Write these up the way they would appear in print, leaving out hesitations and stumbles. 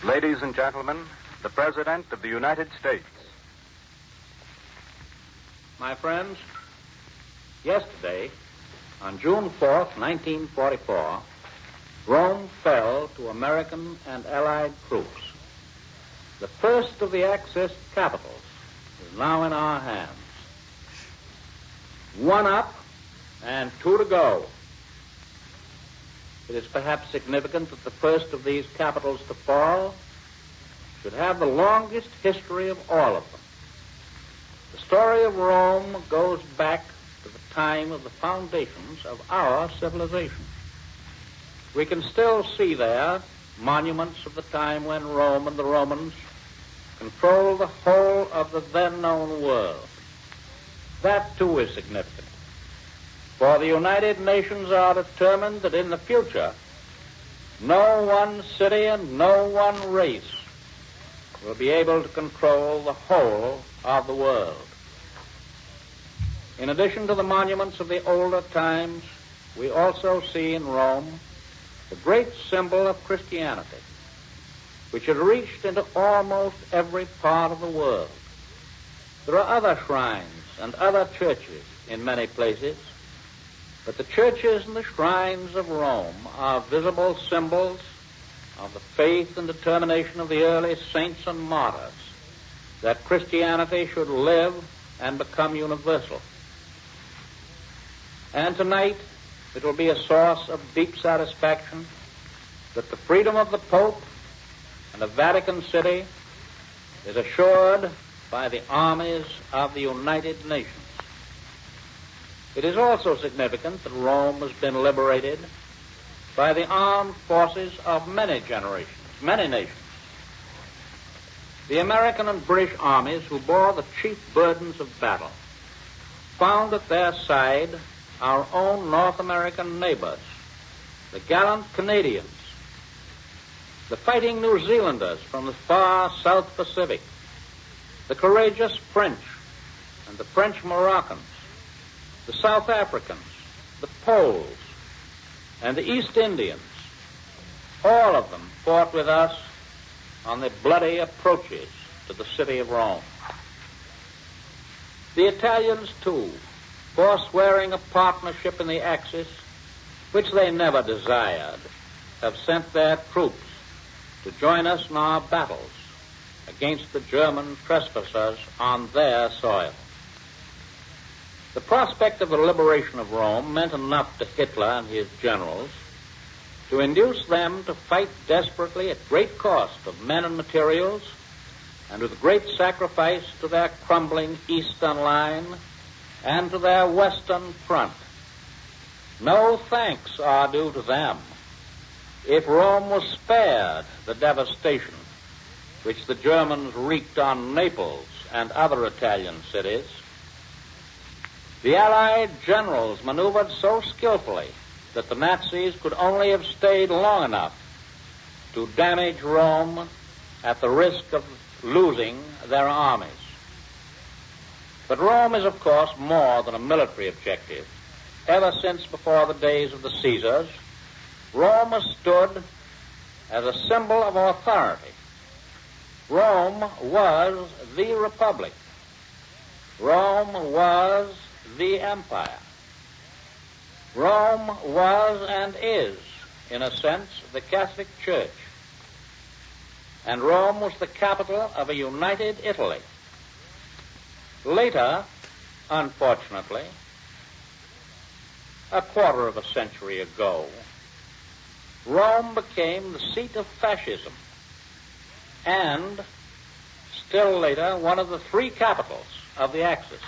Ladies and gentlemen, the President of the United States. My friends, yesterday, on June 4th, 1944, Rome fell to American and Allied troops. The first of the Axis capitals is now in our hands. 1 up and 2 to go. It is perhaps significant that the first of these capitals to fall should have the longest history of all of them. The story of Rome goes back to the time of the foundations of our civilization. We can still see there monuments of the time when Rome and the Romans controlled the whole of the then known world. That too is significant. For the United Nations are determined that in the future, no one city and no one race will be able to control the whole of the world. In addition to the monuments of the older times, we also see in Rome the great symbol of Christianity, which had reached into almost every part of the world. There are other shrines and other churches in many places, but the churches and the shrines of Rome are visible symbols of the faith and determination of the early saints and martyrs that Christianity should live and become universal. And tonight, it will be a source of deep satisfaction that the freedom of the Pope and the Vatican City is assured by the armies of the United Nations. It is also significant that Rome has been liberated by the armed forces of many generations, many nations. The American and British armies who bore the chief burdens of battle found at their side our own North American neighbors, the gallant Canadians, the fighting New Zealanders from the far South Pacific, the courageous French and the French Moroccans, the South Africans, the Poles, and the East Indians. All of them fought with us on the bloody approaches to the city of Rome. The Italians, too, forswearing a partnership in the Axis, which they never desired, have sent their troops to join us in our battles against the German trespassers on their soil. The prospect of the liberation of Rome meant enough to Hitler and his generals to induce them to fight desperately at great cost of men and materials and with great sacrifice to their crumbling eastern line and to their western front. No thanks are due to them if Rome was spared the devastation which the Germans wreaked on Naples and other Italian cities. The Allied generals maneuvered so skillfully that the Nazis could only have stayed long enough to damage Rome at the risk of losing their armies. But Rome is, of course, more than a military objective. Ever since before the days of the Caesars, Rome has stood as a symbol of authority. Rome was the Republic. Rome was the empire. Rome was and is, in a sense, the Catholic Church. And Rome was the capital of a united Italy. Later, unfortunately, a quarter of a century ago, Rome became the seat of fascism and, still later, one of the 3 capitals of the Axis.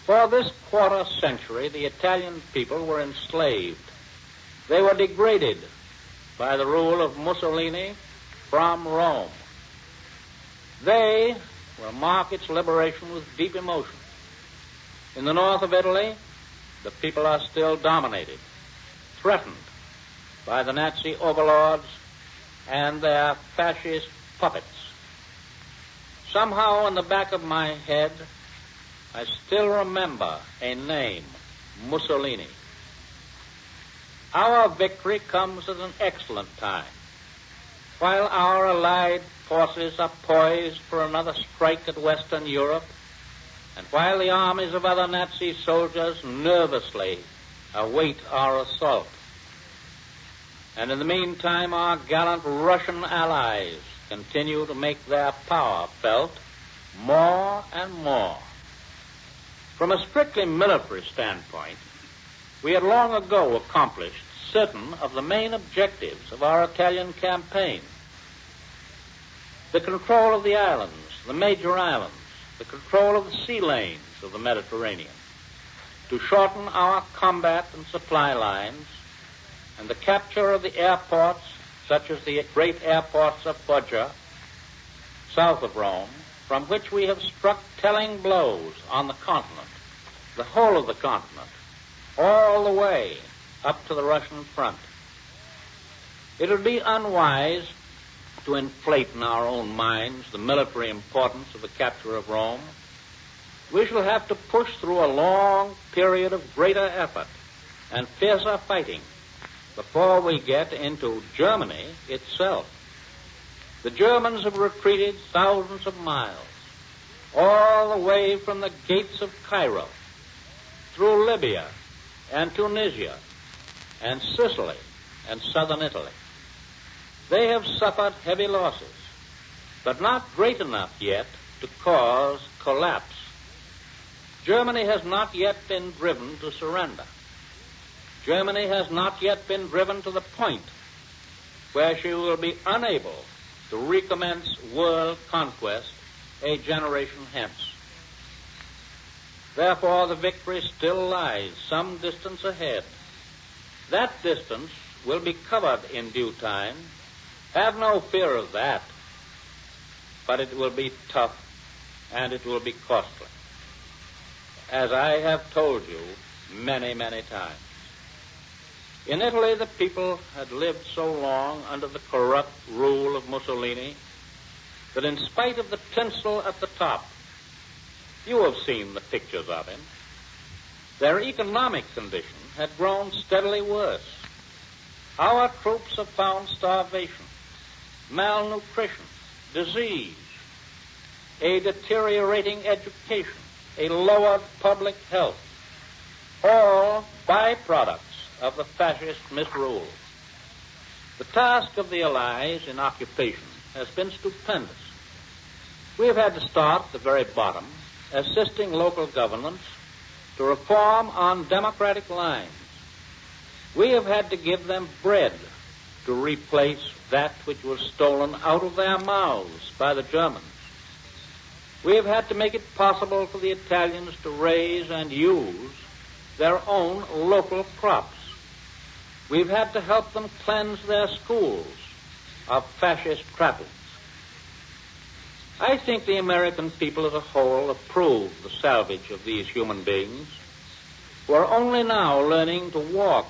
For this quarter century, the Italian people were enslaved. They were degraded by the rule of Mussolini from Rome. They will mark its liberation with deep emotion. In the north of Italy, the people are still dominated, threatened by the Nazi overlords and their fascist puppets. Somehow in the back of my head, I still remember a name, Mussolini. Our victory comes at an excellent time. while our allied forces are poised for another strike at Western Europe, and while the armies of other Nazi soldiers nervously await our assault. And in the meantime, our gallant Russian allies continue to make their power felt more and more. From a strictly military standpoint, we had long ago accomplished certain of the main objectives of our Italian campaign. The control of the islands, the major islands, the control of the sea lanes of the Mediterranean, to shorten our combat and supply lines, and the capture of the airports, such as the great airports of Foggia, south of Rome, from which we have struck telling blows on the continent, the whole of the continent, all the way up to the Russian front. It would be unwise to inflate in our own minds the military importance of the capture of Rome. We shall have to push through a long period of greater effort and fiercer fighting before we get into Germany itself. The Germans have retreated thousands of miles, all the way from the gates of Cairo, through Libya and Tunisia and Sicily and southern Italy. They have suffered heavy losses, but not great enough yet to cause collapse. Germany has not yet been driven to surrender. Germany has not yet been driven to the point where she will be unable to recommence world conquest a generation hence. Therefore, the victory still lies some distance ahead. That distance will be covered in due time. Have no fear of that. But it will be tough, and it will be costly, as I have told you many, many times. In Italy, the people had lived so long under the corrupt rule of Mussolini that in spite of the tinsel at the top, you have seen the pictures of him, their economic condition had grown steadily worse. Our troops have found starvation, malnutrition, disease, a deteriorating education, a lowered public health, all byproducts of the fascist misrule. The task of the Allies in occupation has been stupendous. We have had to start at the very bottom, assisting local governments to reform on democratic lines. We have had to give them bread to replace that which was stolen out of their mouths by the Germans. We have had to make it possible for the Italians to raise and use their own local crops. We've had to help them cleanse their schools of fascist trappings. I think the American people as a whole approve the salvage of these human beings who are only now learning to walk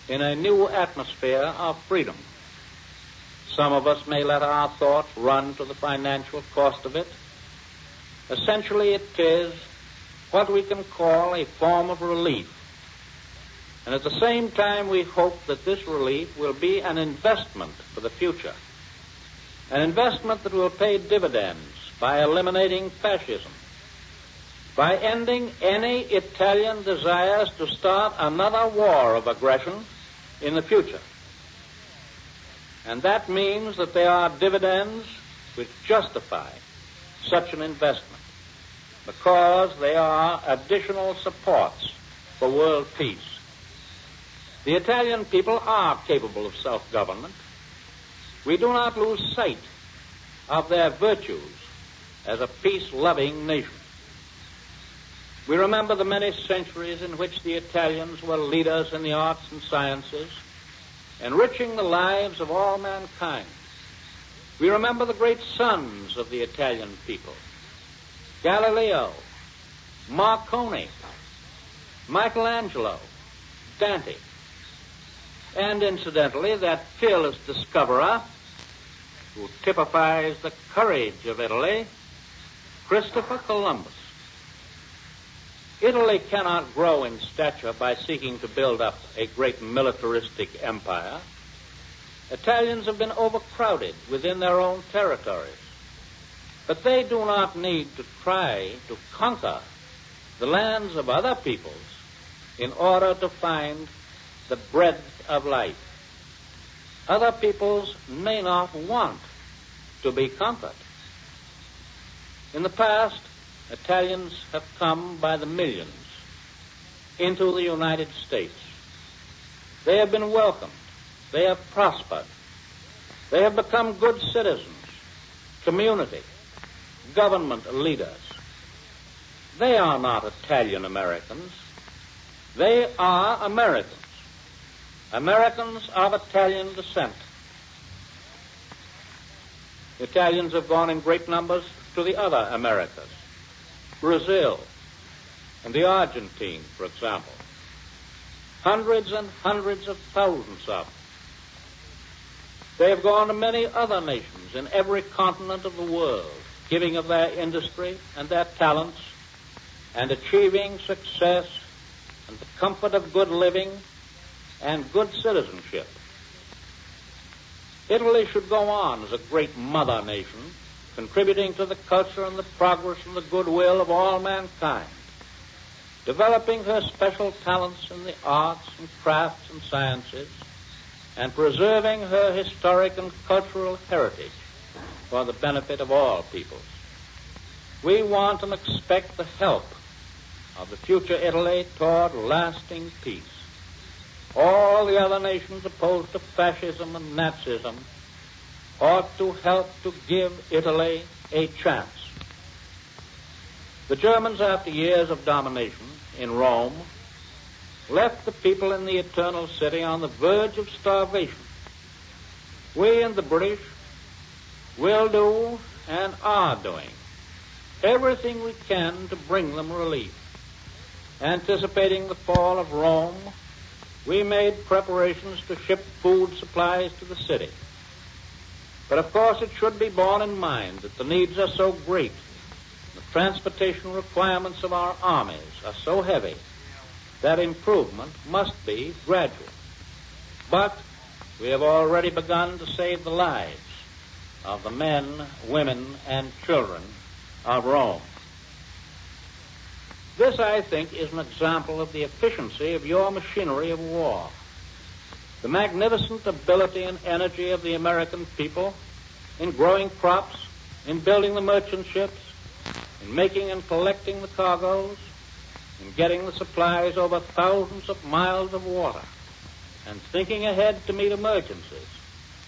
in a new atmosphere of freedom. Some of us may let our thoughts run to the financial cost of it. Essentially, it is what we can call a form of relief. And at the same time, we hope that this relief will be an investment for the future, an investment that will pay dividends by eliminating fascism, by ending any Italian desires to start another war of aggression in the future. And that means that there are dividends which justify such an investment because they are additional supports for world peace. The Italian people are capable of self-government. We do not lose sight of their virtues as a peace-loving nation. We remember the many centuries in which the Italians were leaders in the arts and sciences, enriching the lives of all mankind. We remember the great sons of the Italian people: Galileo, Marconi, Michelangelo, Dante, and incidentally, that fearless discoverer who typifies the courage of Italy, Christopher Columbus. Italy cannot grow in stature by seeking to build up a great militaristic empire. Italians have been overcrowded within their own territories. But they do not need to try to conquer the lands of other peoples in order to find the bread of life. Other peoples may not want to be conquered. In the past, Italians have come by the millions into the United States. They have been welcomed. They have prospered. They have become good citizens, community, government leaders. They are not Italian Americans. They are Americans. Americans of Italian descent. Italians have gone in great numbers to the other Americas, Brazil and the Argentine, for example. Hundreds and hundreds of thousands of them. They have gone to many other nations in every continent of the world, giving of their industry and their talents and achieving success and the comfort of good living and good citizenship. Italy should go on as a great mother nation, contributing to the culture and the progress and the goodwill of all mankind, developing her special talents in the arts and crafts and sciences, and preserving her historic and cultural heritage for the benefit of all peoples. We want and expect the help of the future Italy toward lasting peace. All the other nations opposed to fascism and Nazism ought to help to give Italy a chance. The Germans, after years of domination in Rome, left the people in the Eternal City on the verge of starvation. We and the British will do and are doing everything we can to bring them relief. Anticipating the fall of Rome, we made preparations to ship food supplies to the city. But of course it should be borne in mind that the needs are so great, the transportation requirements of our armies are so heavy, that improvement must be gradual. But we have already begun to save the lives of the men, women, and children of Rome. This, I think, is an example of the efficiency of your machinery of war. The magnificent ability and energy of the American people in growing crops, in building the merchant ships, in making and collecting the cargoes, in getting the supplies over thousands of miles of water, and thinking ahead to meet emergencies.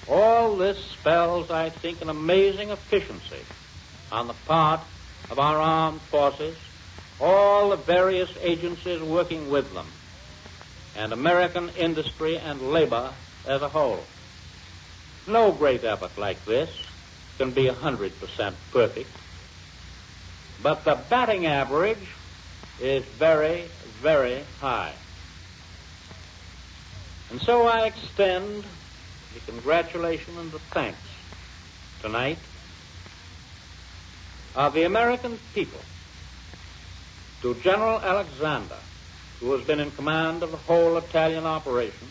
All this spells, I think, an amazing efficiency on the part of our armed forces, all the various agencies working with them, and American industry and labor as a whole. No great effort like this can be 100% perfect, but the batting average is very, very high. And so I extend the congratulations and the thanks tonight of the American people to General Alexander, who has been in command of the whole Italian operation,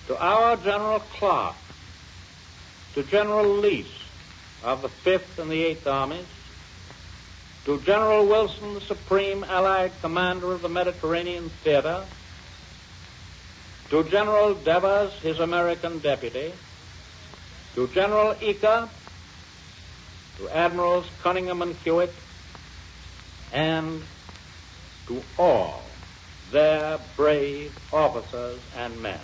to our General Clark, to General Leese of the 5th and the 8th Armies, to General Wilson, the Supreme Allied Commander of the Mediterranean Theater, to General Devers, his American deputy, to General Eaker, to Admirals Cunningham and Hewitt, and to all their brave officers and men.